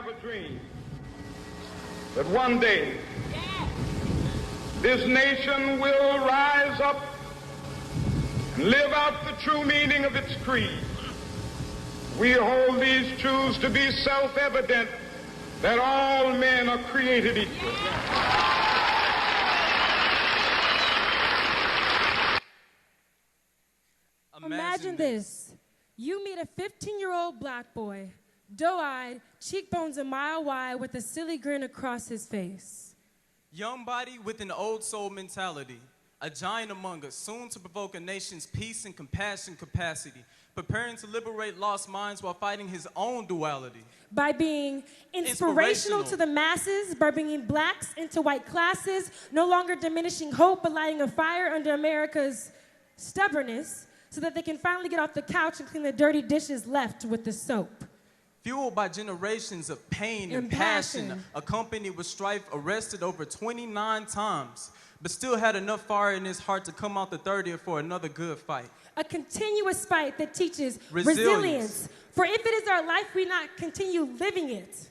a dream that one day this nation will rise up and live out the true meaning of its creed. We hold these truths to be self-evident, that all men are created equal. Imagine this. You meet a 15-year-old black boy, doe-eyed, cheekbones a mile wide, with a silly grin across his face. Young body with an old soul mentality, a giant among us, soon to provoke a nation's peace and compassion capacity, preparing to liberate lost minds while fighting his own duality. By being inspirational to the masses, by bringing blacks into white classes, no longer diminishing hope, but lighting a fire under America's stubbornness, so that they can finally get off the couch and clean the dirty dishes left with the soap. Fueled by generations of pain and passion, accompanied with strife, arrested over 29 times, but still had enough fire in his heart to come out the 30th for another good fight. A continuous fight that teaches resilience. For if it is our life, we not continue living it.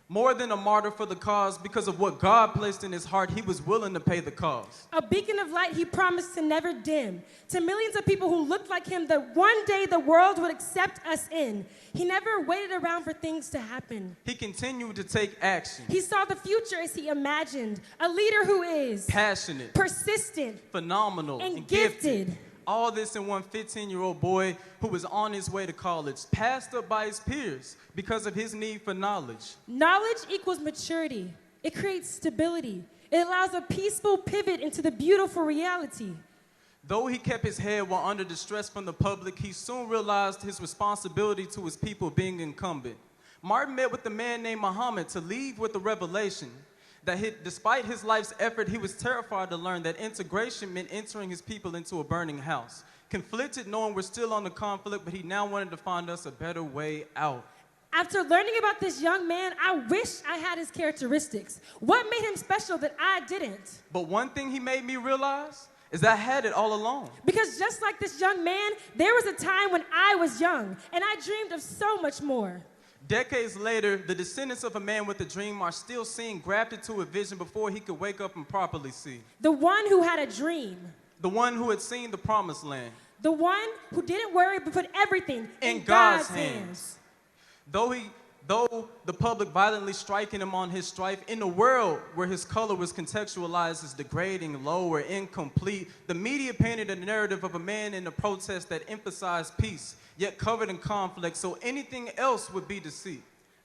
More than a martyr for the cause, because of what God placed in his heart, he was willing to pay the cost. A beacon of light he promised to never dim. To millions of people who looked like him, that one day the world would accept us in. He never waited around for things to happen. He continued to take action. He saw the future as he imagined. A leader who is passionate, persistent, phenomenal, and gifted. All this in one 15-year-old boy who was on his way to college, passed up by his peers because of his need for knowledge. Knowledge equals maturity. It creates stability. It allows a peaceful pivot into the beautiful reality. Though he kept his head while under distress from the public, he soon realized his responsibility to his people being incumbent. Martin met with a man named Muhammad to leave with the revelation that despite his life's effort, he was terrified to learn that integration meant entering his people into a burning house. Conflicted, knowing we're still on the conflict, but he now wanted to find us a better way out. After learning about this young man, I wish I had his characteristics. What made him special that I didn't? But one thing he made me realize is that I had it all along. Because just like this young man, there was a time when I was young, and I dreamed of so much more. Decades later, the descendants of a man with a dream are still seeing grafted to a vision before he could wake up and properly see. The one who had a dream. The one who had seen the promised land. The one who didn't worry but put everything in God's hands. Though the public violently striking him on his strife, in a world where his color was contextualized as degrading, low, or incomplete, the media painted a narrative of a man in a protest that emphasized peace, yet covered in conflict, so anything else would be deceit.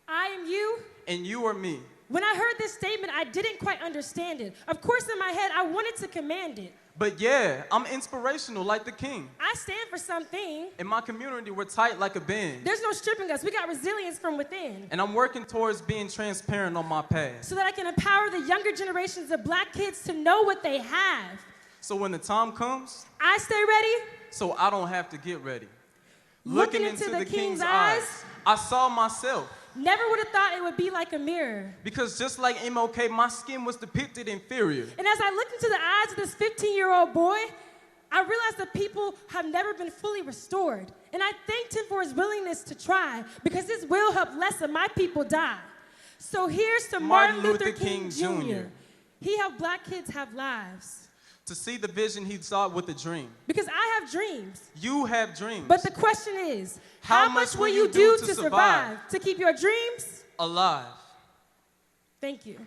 I am you. And you are me. When I heard this statement, I didn't quite understand it. Of course, in my head, I wanted to command it. But yeah, I'm inspirational like the king. I stand for something. In my community, we're tight like a band. There's no stripping us. We got resilience from within. And I'm working towards being transparent on my path. So that I can empower the younger generations of black kids to know what they have. So when the time comes, I stay ready. So I don't have to get ready. Looking into the king's eyes, I saw myself. Never would have thought it would be like a mirror. Because just like MLK, my skin was depicted inferior. And as I looked into the eyes of this 15-year-old boy, I realized that people have never been fully restored. And I thanked him for his willingness to try, because his will helped less of my people die. So here's to Martin Luther King Jr. He helped black kids have lives. To see the vision he saw with a dream. Because I have dreams. You have dreams. But the question is, how much will you do to survive? To keep your dreams alive? Thank you.